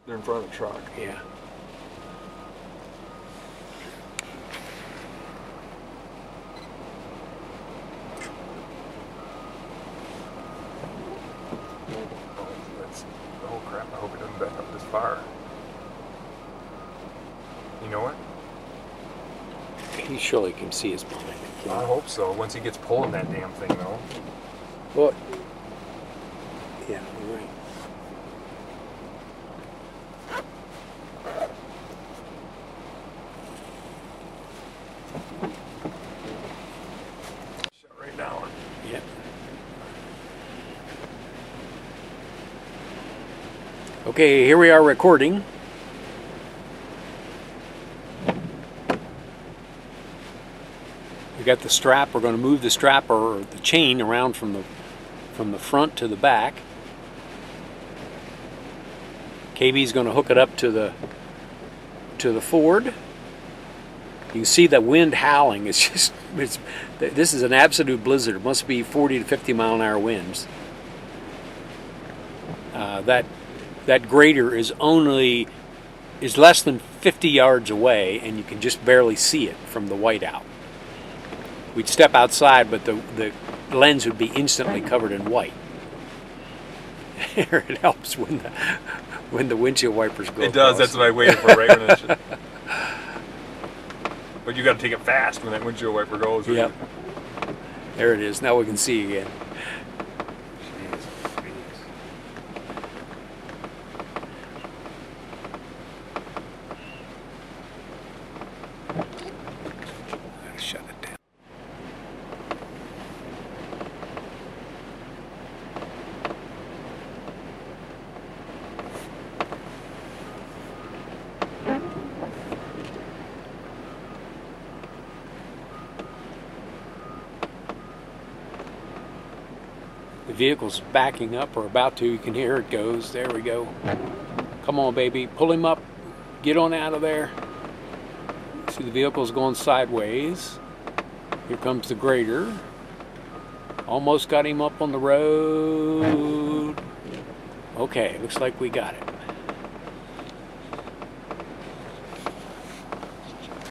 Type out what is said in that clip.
They're in front of the truck. Yeah. Oh crap, I hope it doesn't back up this far. You know what? He surely can see us behind it. I hope so. Once he gets pulling that damn thing, though. Well, yeah, you're right. Shut right down. Yep. Okay, here we are recording. We got the strap. We're going to move the strap or the chain around from the front to the back. KB's going to hook it up to the Ford. You can see the wind howling. This is an absolute blizzard. It must be 40 to 50 mile an hour winds. That grader is less than 50 yards away, and you can just barely see it from the whiteout. We'd step outside, but the lens would be instantly covered in white. It helps when the windshield wipers go. It does. across. That's what I waited for right when it should. But you got to take it fast when that windshield wiper goes. Yep. There it is. Now we can see again. Shut it down. The vehicle's backing up or about to. You can hear it goes. There we go. Come on, baby. Pull him up. Get on out of there. See, the vehicle's going sideways. Here comes the grader. Almost got him up on the road. Okay, looks like we got it.